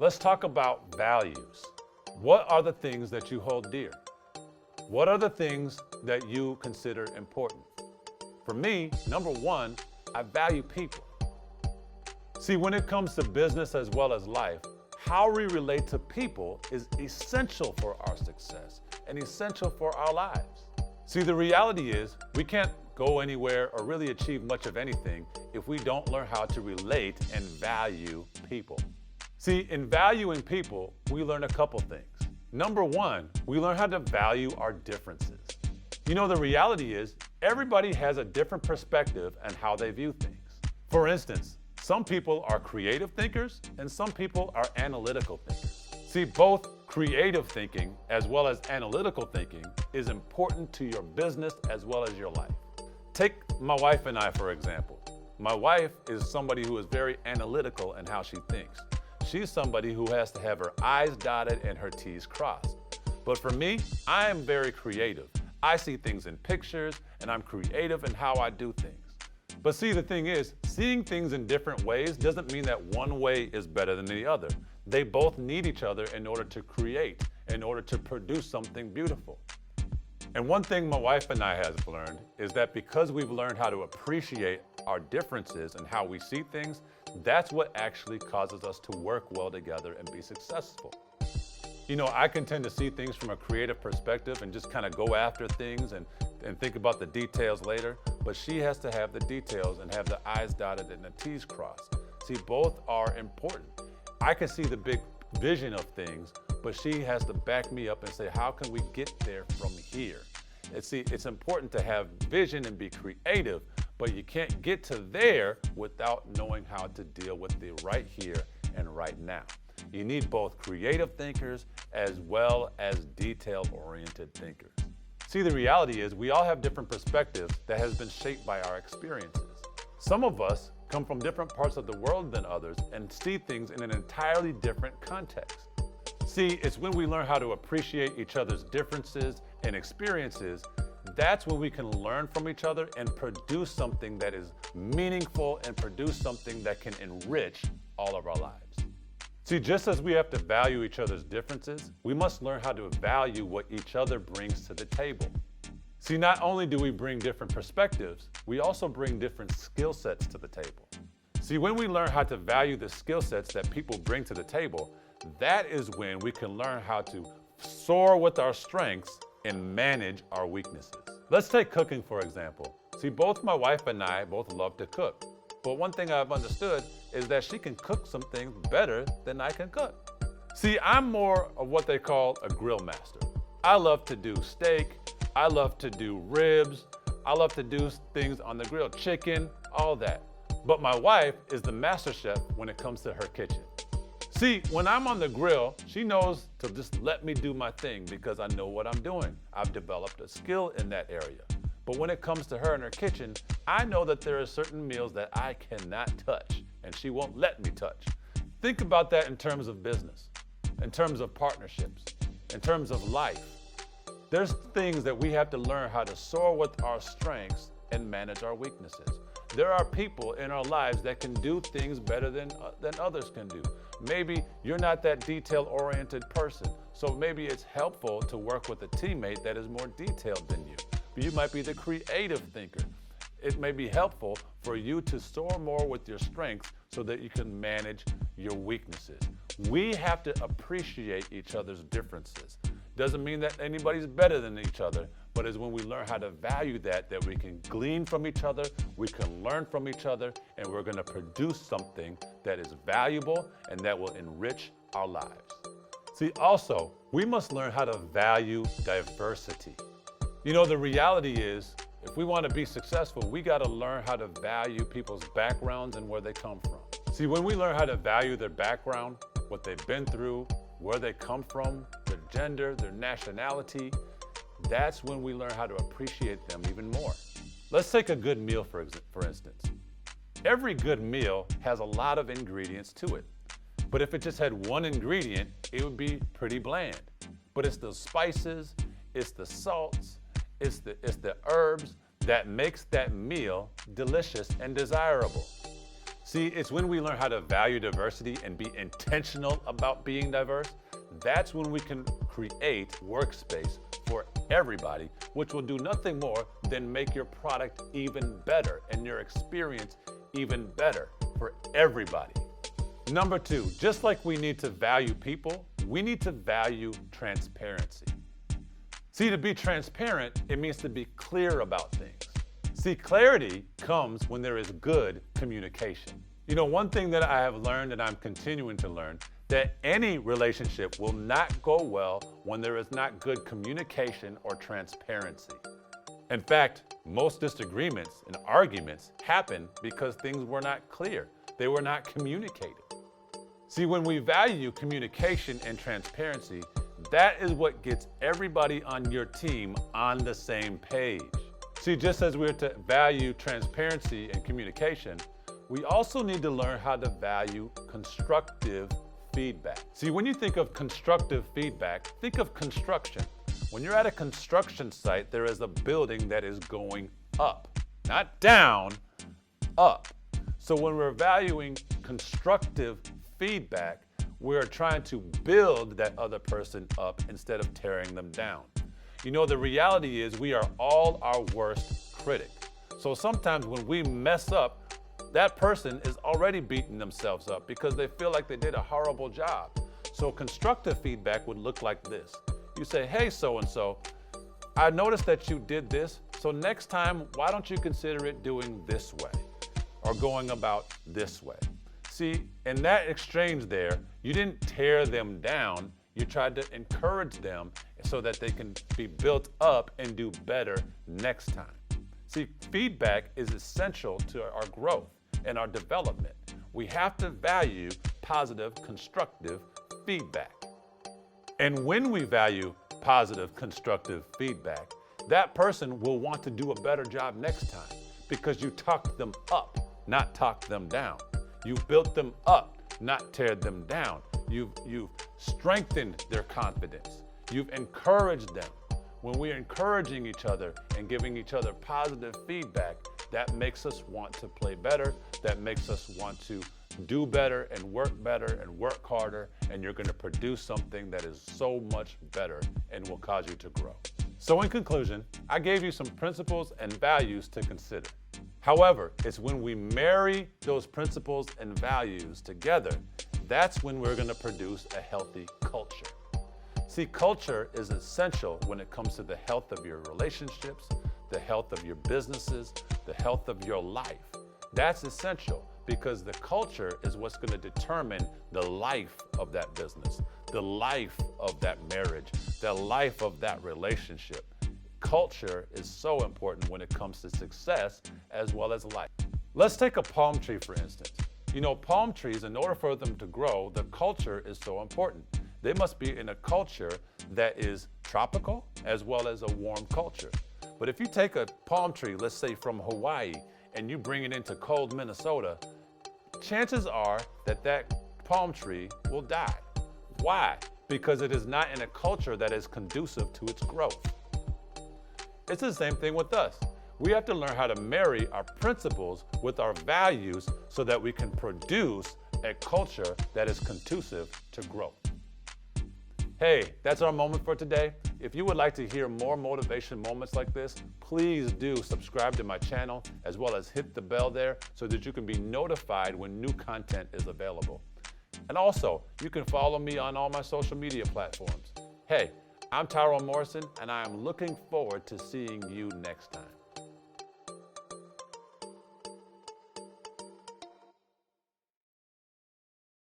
Let's talk about values. What are the things that you hold dear? What are the things that you consider important? For me, number one, I value people. See, when it comes to business as well as life, how we relate to people is essential for our success and essential for our lives. See, the reality is we can't go anywhere or really achieve much of anything if we don't learn how to relate and value people. See, in valuing people, we learn a couple things. Number one, we learn how to value our differences. You know, the reality is everybody has a different perspective on how they view things. For instance, some people are creative thinkers and some people are analytical thinkers. See, both creative thinking as well as analytical thinking is important to your business as well as your life. Take my wife and I, for example. My wife is somebody who is very analytical in how she thinks. She's somebody who has to have her I's dotted and her T's crossed. But for me, I am very creative. I see things in pictures and I'm creative in how I do things. But see, the thing is, seeing things in different ways doesn't mean that one way is better than the other. They both need each other in order to create, in order to produce something beautiful. And one thing my wife and I have learned is that because we've learned how to appreciate our differences and how we see things, that's what actually causes us to work well together and be successful. You know, I can tend to see things from a creative perspective and just kind of go after things and think about the details later, but she has to have the details and have the I's dotted and the T's crossed. See, both are important. I can see the big vision of things, but she has to back me up and say, how can we get there from here? And see, it's important to have vision and be creative, but you can't get to there without knowing how to deal with the right here and right now. You need both creative thinkers as well as detail-oriented thinkers. See, the reality is we all have different perspectives that has been shaped by our experiences. Some of us come from different parts of the world than others and see things in an entirely different context. See, it's when we learn how to appreciate each other's differences and experiences, that's when we can learn from each other and produce something that is meaningful and produce something that can enrich all of our lives. See, just as we have to value each other's differences, we must learn how to value what each other brings to the table. See, not only do we bring different perspectives, we also bring different skill sets to the table. See, when we learn how to value the skill sets that people bring to the table, that is when we can learn how to soar with our strengths and manage our weaknesses. Let's take cooking, for example. See, both my wife and I both love to cook. But one thing I've understood is that she can cook some things better than I can cook. See, I'm more of what they call a grill master. I love to do steak, I love to do ribs, I love to do things on the grill, chicken, all that. But my wife is the master chef when it comes to her kitchen. See, when I'm on the grill, she knows to just let me do my thing because I know what I'm doing. I've developed a skill in that area. But when it comes to her in her kitchen, I know that there are certain meals that I cannot touch and she won't let me touch. Think about that in terms of business, in terms of partnerships, in terms of life. There's things that we have to learn how to soar with our strengths and manage our weaknesses. There are people in our lives that can do things better than others can do. Maybe you're not that detail-oriented person, so maybe it's helpful to work with a teammate that is more detailed than you. But you might be the creative thinker. It may be helpful for you to soar more with your strengths so that you can manage your weaknesses. We have to appreciate each other's differences. Doesn't mean that anybody's better than each other, but it's when we learn how to value that we can glean from each other, we can learn from each other, and we're gonna produce something that is valuable and that will enrich our lives. See, also, we must learn how to value diversity. You know, the reality is, if we want to be successful, we got to learn how to value people's backgrounds and where they come from. See, when we learn how to value their background, what they've been through, where they come from, their gender, their nationality, that's when we learn how to appreciate them even more. Let's take a good meal, for instance. Every good meal has a lot of ingredients to it. But if it just had one ingredient, it would be pretty bland. But it's the spices, it's the salts, it's the herbs that makes that meal delicious and desirable. See, it's when we learn how to value diversity and be intentional about being diverse, that's when we can create workspace for everybody, which will do nothing more than make your product even better and your experience even better for everybody. Number two, just like we need to value people, we need to value transparency. See, to be transparent, it means to be clear about things. See, clarity comes when there is good communication. You know, one thing that I have learned and I'm continuing to learn, that any relationship will not go well when there is not good communication or transparency. In fact, most disagreements and arguments happen because things were not clear. They were not communicated. See, when we value communication and transparency, that is what gets everybody on your team on the same page. See, just as we're to value transparency and communication, we also need to learn how to value constructive feedback. See, when you think of constructive feedback, think of construction. When you're at a construction site, there is a building that is going up, not down, up. So when we're valuing constructive feedback, we're trying to build that other person up instead of tearing them down. You know, the reality is we are all our worst critic. So sometimes when we mess up, that person is already beating themselves up because they feel like they did a horrible job. So constructive feedback would look like this. You say, hey, so-and-so, I noticed that you did this, so next time, why don't you consider it doing this way or going about this way? See, in that exchange there, you didn't tear them down, you tried to encourage them so that they can be built up and do better next time. See, feedback is essential to our growth and our development. We have to value positive, constructive feedback. And when we value positive, constructive feedback, that person will want to do a better job next time because you talked them up, not talked them down. You built them up, not teared them down. You've strengthened their confidence. You've encouraged them. When we're encouraging each other and giving each other positive feedback, that makes us want to play better. That makes us want to do better and work harder, and you're going to produce something that is so much better and will cause you to grow. So in conclusion, I gave you some principles and values to consider. However, it's when we marry those principles and values together, that's when we're going to produce a healthy culture. See, culture is essential when it comes to the health of your relationships, the health of your businesses, the health of your life. That's essential because the culture is what's going to determine the life of that business, the life of that marriage, the life of that relationship. Culture is so important when it comes to success as well as life. Let's take a palm tree, for instance. You know, palm trees, in order for them to grow, the culture is so important. They must be in a culture that is tropical as well as a warm culture. But if you take a palm tree, let's say from Hawaii, and you bring it into cold Minnesota, chances are that that palm tree will die. Why? Because it is not in a culture that is conducive to its growth. It's the same thing with us. We have to learn how to marry our principles with our values so that we can produce a culture that is conducive to growth. Hey, that's our moment for today. If you would like to hear more motivation moments like this, please do subscribe to my channel as well as hit the bell there so that you can be notified when new content is available. And also, you can follow me on all my social media platforms. Hey, I'm Tyrone Morrison, and I am looking forward to seeing you next time.